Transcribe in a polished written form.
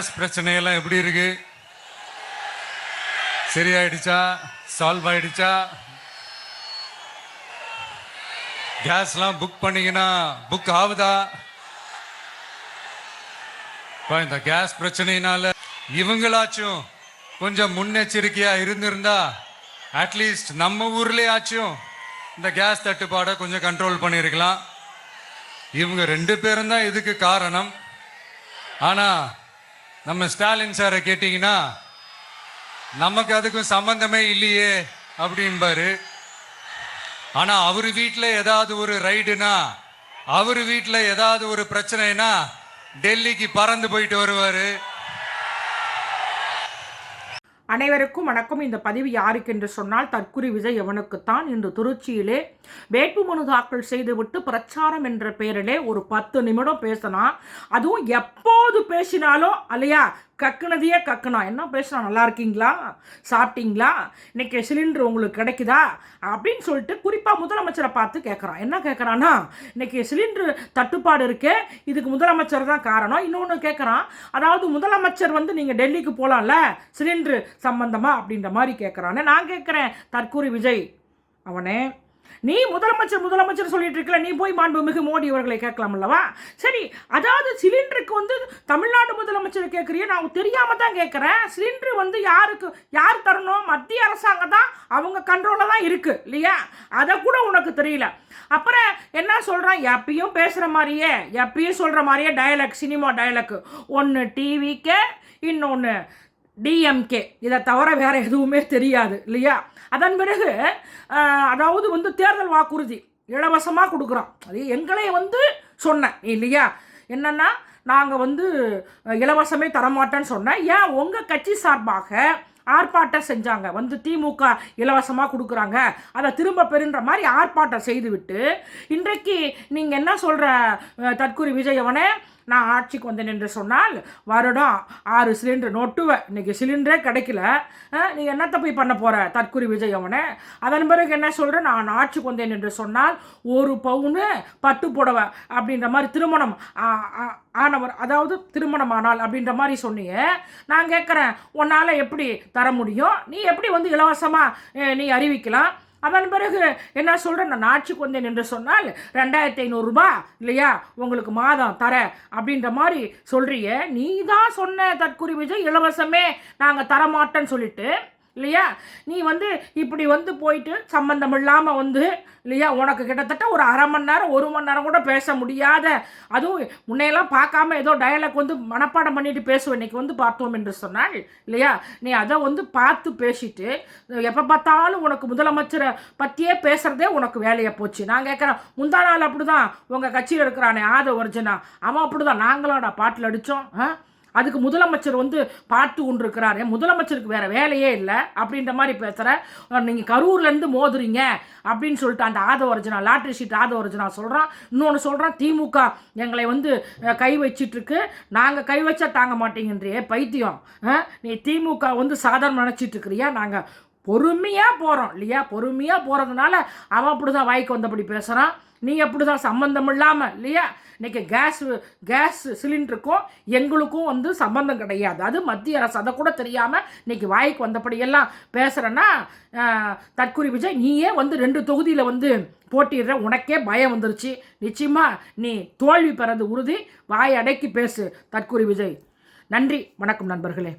Case பிரச்சனையெல்லாம் எப்படி இருக்கு? சரியாயிடுச்சா? சால்வ் ஆயிடுச்சா? கேஸ்லாம் புக் பண்ணீங்கன்னா புக் ஆகுதா? இந்த கேஸ் பிரச்சனையினால இவங்களாச்சும் கொஞ்சம் முன்னெச்சரிக்கையா இருந்திருந்தா அட்லீஸ்ட் நம்ம ஊர்லயே ஆச்சும் இந்த கேஸ் தட்டுப்பாடை கொஞ்சம் கண்ட்ரோல் பண்ணியிருக்கலாம். இவங்க 2 பேரும் தான் இதுக்கு காரணம். ஆனா நம்ம ஸ்டாலின் சாரை கேட்டீங்கன்னா நமக்கு அதுக்கும் சம்பந்தமே இல்லையே அப்படின்பாரு. ஆனா அவர் வீட்டில் ஏதாவது ஒரு ரைடுனா, அவர் வீட்டில் ஏதாவது ஒரு பிரச்சனைனா டெல்லிக்கு பறந்து போயிட்டு வருவாரு. அனைவருக்கும் வணக்கம். இந்த பதிவு யாருக்கு என்று சொன்னால் தற்குறி விஜய் எவனுக்குத்தான். இன்று திருச்சியிலே வேட்புமனு தாக்கல் செய்துவிட்டு பிரச்சாரம் என்ற பெயரிலே ஒரு 10 நிமிடம் பேசினா, அதுவும் எப்போது பேசினாலும் அல்லையா கக்குனதையே கக்குனா. என்ன பேசுனா? நல்லா இருக்கீங்களா, சாப்பிட்டீங்களா, இன்னைக்கு சிலிண்டர் உங்களுக்கு கிடைக்குதா அப்படின்னு சொல்லிட்டு குறிப்பாக முதலமைச்சரை பார்த்து கேட்குறான். என்ன கேட்குறான்னா, இன்னைக்கு சிலிண்டர் தட்டுப்பாடு இருக்கே, இதுக்கு முதலமைச்சர் தான் காரணம். இன்னொன்று கேட்குறான், அதாவது முதலமைச்சர் வந்து நீங்கள் டெல்லிக்கு போகலாம்ல சிலிண்டர் சம்பந்தமா அப்படின்ற மாதிரி கேட்குறான்னு. நான் கேட்குறேன், தற்கூரி விஜய் அவனே, நீ முதலமைச்சர் சொல்லிட்டு இருக்கல, நீ போய் மாண்புமிகு மோடி அவர்களை கேட்கலாம் அல்லவா? சரி, அதாவது சிலிண்டருக்கு வந்து தமிழ்நாடு முதலமைச்சர் கேட்குறிய, நான் தெரியாம தான் கேட்குறேன். சிலிண்டர் வந்து யார் தரணும்? மத்திய அரசாங்கம் தான், அவங்க கண்ட்ரோலில் தான் இருக்கு இல்லையா? அதை கூட உனக்கு தெரியல. அப்புறம் என்ன சொல்கிறான்? எப்பயும் பேசுகிற மாதிரியே, எப்பயும் சொல்கிற மாதிரியே டயலாக், சினிமா டயலாக். ஒன்று டிவிக்கே, இன்னொன்று டிஎம்கே, இதை தவிர வேறு எதுவுமே தெரியாது இல்லையா? அதன் பிறகு அதாவது வந்து தேர்தல் வாக்குறுதி இலவசமாக கொடுக்குறோம். அது எங்களை வந்து சொன்னேன் இல்லையா? என்னென்னா, நாங்கள் வந்து இலவசமே தரமாட்டேன்னு சொன்னேன். ஏன் உங்கள் கட்சி சார்பாக ஆர்ப்பாட்டம் செஞ்சாங்க, வந்து திமுக இலவசமாக கொடுக்குறாங்க, அதை திரும்ப பெறுன்ற மாதிரி ஆர்ப்பாட்டம் செய்துவிட்டு இன்றைக்கு நீங்கள் என்ன சொல்கிற தற்கூரி விஜயவனே, நான் ஆட்சிக்கு வந்தேன் என்று சொன்னால் வருடம் 6 சிலிண்டர் நொட்டுவேன், இன்றைக்கி சிலிண்டரே கிடைக்கல, நீ என்னத்தை போய் பண்ண போகிற தற்கூரி விஜயவனே? அதன் பிறகு என்ன சொல்கிறேன், நான் ஆட்சிக்கு வந்தேன் என்று சொன்னால் 1 பவுனு பட்டு புடவை அப்படின்ற மாதிரி திருமணம் ஆனவர், அதாவது திருமணம் ஆனால் அப்படின்ற மாதிரி சொன்னீங்க. நான் கேட்குறேன், உன்னால் எப்படி தர முடியும்? நீ எப்படி வந்து இலவசமாக நீ அறிவிக்கலாம்? அதன் பிறகு என்ன சொல்கிறேன், நான் ஆட்சிக்கு வந்தேன் என்று சொன்னால் 2500 ரூபாய் இல்லையா உங்களுக்கு மாதம் தர அப்படின்ற மாதிரி சொல்கிறிய. நீ தான் சொன்ன தற்கூரி விஜய், இலவசமே நாங்கள் தரமாட்டேன்னு சொல்லிட்டு இல்லையா? நீ வந்து இப்படி வந்து போயிட்டு சம்பந்தம் இல்லாமல் வந்து இல்லையா, உனக்கு கிட்டத்தட்ட ஒரு அரை மணி நேரம் 1 மணி நேரம் கூட பேச முடியாத, அதுவும் முன்னையெல்லாம் பார்க்காம ஏதோ டயலாக் வந்து மனப்பாடம் பண்ணிட்டு பேசுவேன், இன்றைக்கி வந்து பார்த்தோம் என்று சொன்னால் இல்லையா, நீ அதை வந்து பார்த்து பேசிட்டு எப்போ பார்த்தாலும் உனக்கு முதலமைச்சரை பற்றியே பேசுகிறதே உனக்கு வேலையை போச்சு. நான் கேட்குறேன், முந்தா நாள் அப்படி தான் உங்கள் கட்சியில் இருக்கிறானே ஆதவ அர்ஜுனா, அவன் அப்படி தான் நாங்களோட பாட்டில் அடித்தோம், அதுக்கு முதலமைச்சர் வந்து பார்த்து கொண்டு இருக்கிறாரு, முதலமைச்சருக்கு வேறு வேலையே இல்லை அப்படின்ற மாதிரி பேசுகிற. நீங்கள் கரூர்லேருந்து மோதுறீங்க அப்படின்னு சொல்லிட்டு அந்த ஆதவ அர்ஜுனா, லாட்ரி ஷீட் ஆதவ அர்ஜுனா சொல்கிறான். இன்னொன்று சொல்கிறான், திமுக எங்களை வந்து கை வச்சிட்ருக்கு, நாங்கள் கை வச்சா தாங்க மாட்டேங்கன்றியே பைத்தியம், நீ திமுக வந்து சாதாரண நினச்சிட்டு இருக்கிறியா? நாங்கள் பொறுமையாக போகிறோம் இல்லையா? பொறுமையாக போகிறதுனால அவன் அப்படி தான் வாய்க்கு வந்தபடி பேசுகிறான். நீ எப்படி தான் சம்மந்தம் இல்லாமல் இல்லையா? இன்றைக்கி கேஸ் சிலிண்டருக்கும் எங்களுக்கும் வந்து சம்பந்தம் கிடையாது, அது மத்திய அரசு, அதை கூட தெரியாமல் இன்றைக்கி வாய்க்கு வந்தபடியெல்லாம் பேசுகிறேன்னா தற்கூரி விஜய், நீயே வந்து 2 தொகுதியில் வந்து போட்டிடுற, உனக்கே பயம் வந்துருச்சு. நிச்சயமாக நீ தோல்வி பெறது உறுதி. வாய் அடக்கி பேசு தற்கூரி விஜய். நன்றி, வணக்கம் நண்பர்களே.